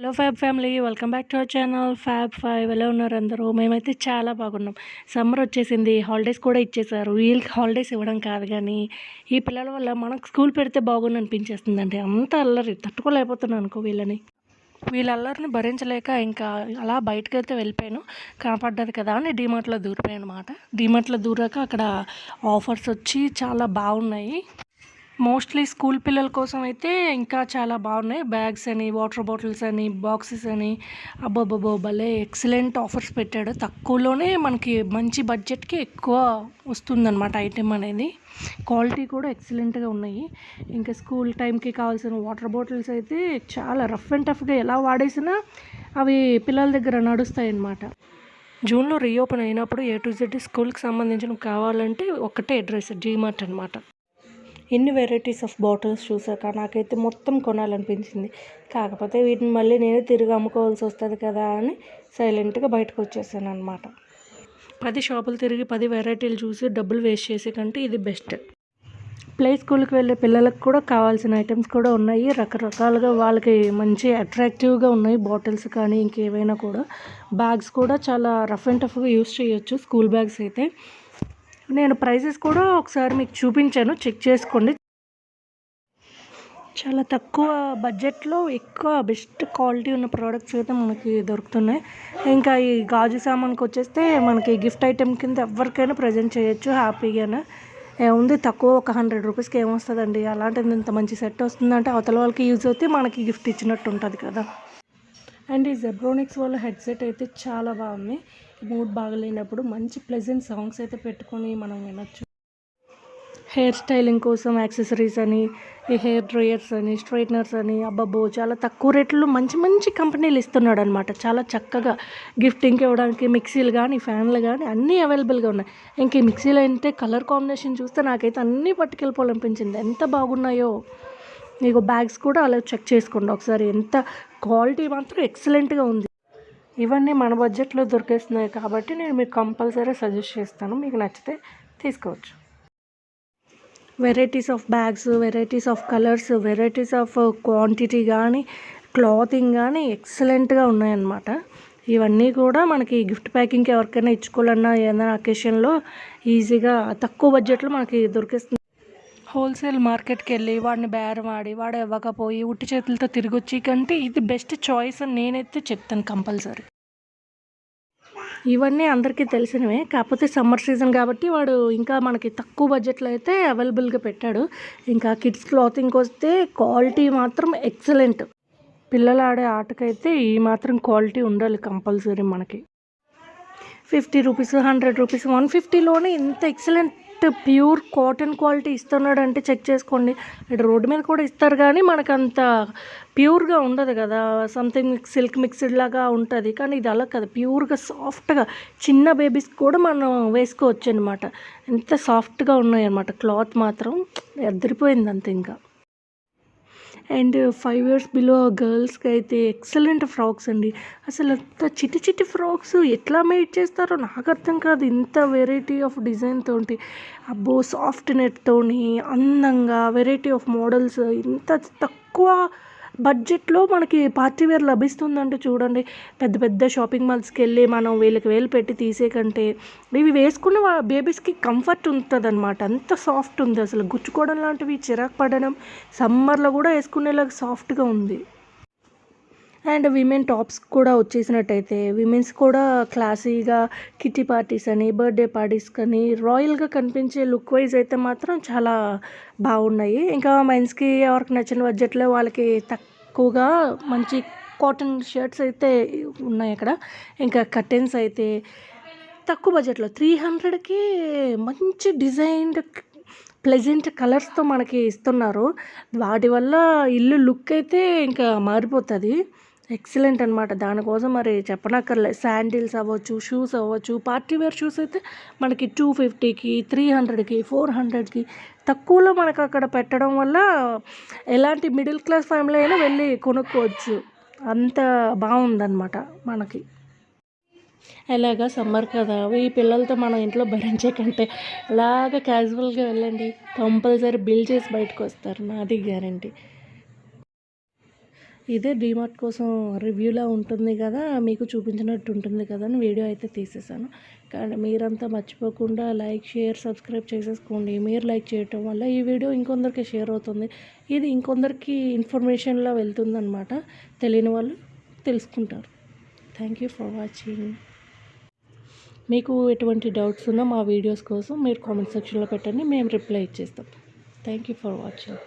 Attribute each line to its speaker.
Speaker 1: Hello fab family, welcome back to our channel fab 5. ఎలా ఉన్నారు అందరూ? మేమైతే చాలా బాగున్నాం. సమ్మర్ వచ్చేసింది, హాలిడేస్ కూడా ఇచ్చేసారు. వీళ్ళకి హాలిడేస్ ఇవ్వడం కాదు కానీ ఈ పిల్లల వల్ల మనకు స్కూల్ పెడితే బాగుండు అనిపించేస్తుందండి. అంత అల్లరి తట్టుకోలేకపోతున్నాను అనుకో వీళ్ళని. వీళ్ళ అల్లరిని భరించలేక ఇంకా అలా బయటకైతే వెళ్ళిపోయాను. కనపడ్డది కదా అని డీమార్ట్లో దూరిపోయాను అనమాట. డీమార్ట్లో దూరాక అక్కడ ఆఫర్స్ వచ్చి చాలా బాగున్నాయి. మోస్ట్లీ స్కూల్ పిల్లల కోసం అయితే ఇంకా చాలా బాగున్నాయి. బ్యాగ్స్ అని, వాటర్ బాటిల్స్ అని, బాక్సెస్ అని, అబ్బబ్బబ్బో భలే ఎక్సలెంట్ ఆఫర్స్ పెట్టాడు. తక్కువలోనే మనకి మంచి బడ్జెట్కి ఎక్కువ వస్తుందన్నమాట ఐటెం అనేది. క్వాలిటీ కూడా ఎక్సలెంట్గా ఉన్నాయి. ఇంకా స్కూల్ టైంకి కావాల్సిన వాటర్ బాటిల్స్ అయితే చాలా రఫ్ అండ్ టఫ్గా ఎలా వాడేసినా అవి పిల్లల దగ్గర నడుస్తాయి అన్నమాట. జూన్లో రీఓపెన్ అయినప్పుడు A to Z స్కూల్కి సంబంధించిన కావాలంటే ఒకటే అడ్రస్, డీమార్ట్ అనమాట. ఎన్ని వెరైటీస్ ఆఫ్ బాటిల్స్ చూసాక నాకైతే మొత్తం కొనాలనిపించింది. కాకపోతే వీటిని మళ్ళీ నేను తిరిగి అమ్ముకోవాల్సి వస్తుంది కదా అని సైలెంట్గా బయటకు వచ్చేసాను అనమాట. 10 షాపులు తిరిగి 10 వెరైటీలు చూసి డబ్బులు వేస్ట్ చేసే కంటే ఇది బెస్ట్. ప్లే స్కూల్కి వెళ్ళే పిల్లలకు కూడా కావాల్సిన ఐటమ్స్ కూడా ఉన్నాయి. రకరకాలుగా వాళ్ళకి మంచి అట్రాక్టివ్గా ఉన్నాయి. బాటిల్స్ కానీ ఇంకేవైనా కూడా. బ్యాగ్స్ కూడా చాలా రఫ్ అండ్ టఫ్గా యూస్ చేయొచ్చు. స్కూల్ బ్యాగ్స్ అయితే నేను ప్రైజెస్ కూడా ఒకసారి మీకు చూపించాను, చెక్ చేసుకోండి. చాలా తక్కువ బడ్జెట్లో ఎక్కువ బెస్ట్ క్వాలిటీ ఉన్న ప్రోడక్ట్స్ అయితే మనకి దొరుకుతున్నాయి. ఇంకా ఈ గాజు సామాన్కి వచ్చేస్తే మనకి గిఫ్ట్ ఐటెం కింద ఎవరికైనా ప్రజెంట్ చేయొచ్చు హ్యాపీగానే. ఏముంది, తక్కువ ఒక 100 రూపీస్కి ఏమొస్తుందండి. అలాంటిది ఇంత మంచి సెట్ వస్తుందంటే అవతల వాళ్ళకి యూజ్ అవుతే మనకి గిఫ్ట్ ఇచ్చినట్టు ఉంటుంది కదా. అండ్ ఈ జెబ్రోనిక్స్ వాళ్ళ హెడ్సెట్ అయితే చాలా బాగుంది. మూడ్ బాగలేనప్పుడు మంచి ప్లెజెంట్ సాంగ్స్ అయితే పెట్టుకొని మనం వినొచ్చు. హెయిర్ స్టైలింగ్ కోసం యాక్సెసరీస్ అని, ఈ హెయిర్ డ్రయర్స్ అని, స్ట్రైట్నర్స్ అని, అబ్బబ్బో చాలా తక్కువ రేట్లో మంచి మంచి కంపెనీలు ఇస్తున్నాడు అనమాట. చాలా చక్కగా గిఫ్టింగ్కి ఇవ్వడానికి మిక్సీలు కానీ, ఫ్యాన్లు కానీ అన్నీ అవైలబుల్గా ఉన్నాయి. ఇంక ఈ మిక్సీలు అయితే కలర్ కాంబినేషన్ చూస్తే నాకైతే అన్నీ పట్టుకెళ్ళిపోవాలనిపించింది. ఎంత బాగున్నాయో. మీకు బ్యాగ్స్ కూడా అలా చెక్ చేసుకోండి ఒకసారి. ఎంత క్వాలిటీ మాత్రం ఎక్సలెంట్గా ఉంది. ఇవన్నీ మన బడ్జెట్లో దొరికేస్తున్నాయి కాబట్టి నేను మీకు కంపల్సరీ సజెస్ట్ చేస్తాను. మీకు నచ్చితే తీసుకోవచ్చు. Varieties of bags, varieties of colours, varieties of quantity కానీ, క్లాతింగ్ కానీ ఎక్సలెంట్గా ఉన్నాయన్నమాట. ఇవన్నీ కూడా మనకి గిఫ్ట్ ప్యాకింగ్కి ఎవరికైనా ఇచ్చుకోవాలన్నా ఏదైనా అకేషన్లో ఈజీగా తక్కువ బడ్జెట్లో మనకి దొరికేస్తుంది. హోల్సేల్ మార్కెట్కి వెళ్ళి వాడిని బేరం ఆడి వాడు ఇవ్వకపోయి ఉట్టి చేతులతో తిరిగి వచ్చి కంటే ఇది బెస్ట్ చాయిస్ అని నేనైతే చెప్తాను కంపల్సరీ. ఇవన్నీ అందరికీ తెలిసినవే, కాకపోతే సమ్మర్ సీజన్ కాబట్టి వాడు ఇంకా మనకి తక్కువ బడ్జెట్లో అయితే అవైలబుల్గా పెట్టాడు. ఇంకా కిడ్స్ క్లాతింగ్కి వస్తే క్వాలిటీ మాత్రం ఎక్సలెంట్. పిల్లలు ఆడే ఆటకైతే ఈ మాత్రం క్వాలిటీ ఉండాలి కంపల్సరీ మనకి. 50 రూపీస్, 100 రూపీస్, 150లోనే ఇంత ఎక్సలెంట్ ప్యూర్ కాటన్ క్వాలిటీ ఇస్తున్నాడు అంటే చెక్ చేసుకోండి. ఇటు రోడ్డు మీద కూడా ఇస్తారు కానీ మనకు అంత ప్యూర్గా ఉండదు కదా. సంథింగ్ సిల్క్ మిక్స్డ్ లాగా ఉంటుంది, కానీ ఇది అలా కదా, ప్యూర్గా సాఫ్ట్గా చిన్న బేబీస్ కూడా మనం వేసుకోవచ్చు అనమాట. ఎంత సాఫ్ట్గా ఉన్నాయి అనమాట. క్లాత్ మాత్రం ఎదిరిపోయింది అంతే ఇంకా. అండ్ 5 years బిలో గర్ల్స్కి అయితే ఎక్సలెంట్ ఫ్రాక్స్ అండి. అసలు అంత చిట్టి చిట్టి ఫ్రాక్స్ ఎట్లా మేడ్ చేస్తారో నాకు అర్థం కాదు. ఇంత వెరైటీ ఆఫ్ డిజైన్ తోటి, అబ్బో సాఫ్ట్ నెట్తోని అందంగా వెరైటీ ఆఫ్ మోడల్స్, ఇంత తక్కువ బడ్జెట్లో మనకి పార్టీ వేర్ లభిస్తుందంటే చూడండి. పెద్ద పెద్ద షాపింగ్ మాల్స్కి వెళ్ళి మనం వేలు పెట్టి తీసే కంటే ఇవి వేసుకున్న బేబీస్కి కంఫర్ట్ ఉంటుంది అనమాట. అంత సాఫ్ట్ ఉంది, అసలు గుచ్చుకోవడం లాంటివి, చిరాకు పడడం, సమ్మర్లో కూడా వేసుకునేలాగా సాఫ్ట్గా ఉంది. అండ్ విమెన్ టాప్స్ కూడా వచ్చేసినట్టయితే విమెన్స్ కూడా క్లాసీగా కిట్టి పార్టీస్ అని, బర్త్డే పార్టీస్ కానీ రాయల్గా కనిపించే లుక్ వైజ్ అయితే మాత్రం చాలా బాగున్నాయి. ఇంకా మెన్స్కి ఎవరికి నచ్చిన బడ్జెట్లో వాళ్ళకి తక్కువగా మంచి కాటన్ షర్ట్స్ అయితే ఉన్నాయి అక్కడ. ఇంకా కర్టెన్స్ అయితే తక్కువ బడ్జెట్లో 300కి మంచి డిజైన్డ్ ప్లెజెంట్ కలర్స్తో మనకి ఇస్తున్నారు. వాటి వల్ల ఇల్లు లుక్ అయితే ఇంకా మారిపోతుంది. ఎక్సలెంట్ అనమాట. దానికోసం మరి చెప్పనక్కర్లే. శాండిల్స్ అవ్వచ్చు, షూస్ అవ్వచ్చు, పార్టీ వేర్ షూస్ అయితే మనకి 250కి, 300కి, 400కి తక్కువలో మనకు అక్కడ పెట్టడం వల్ల ఎలాంటి మిడిల్ క్లాస్ ఫ్యామిలీ అయినా వెళ్ళి కొనుక్కోవచ్చు. అంత బాగుందన్నమాట మనకి. ఎలాగా సమ్మర్ కదా, ఈ పిల్లలతో మనం ఇంట్లో భరించే కంటే అలాగా క్యాజువల్గా వెళ్ళండి, కంపల్సరీ బిల్ చేసి బయటకు వస్తారు, నాది గ్యారంటీ. ఇదే డీమార్ట్ కోసం రివ్యూలా ఉంటుంది కదా, మీకు చూపించినట్టు ఉంటుంది కదా అని వీడియో అయితే తీసేసాను. కానీ మీరంతా మర్చిపోకుండా లైక్, షేర్, సబ్స్క్రైబ్ చేసేసుకోండి. మీరు లైక్ చేయటం వల్ల ఈ వీడియో ఇంకొందరికి షేర్ అవుతుంది. ఇది ఇంకొందరికి ఇన్ఫర్మేషన్లా వెళ్తుందనమాట. తెలియని వాళ్ళు తెలుసుకుంటారు. Thank you for watching. మీకు ఎటువంటి డౌట్స్ ఉన్నా మా వీడియోస్ కోసం మీరు కామెంట్ సెక్షన్లో పెట్టండి, మేము రిప్లై ఇచ్చేస్తాం. Thank you for watching.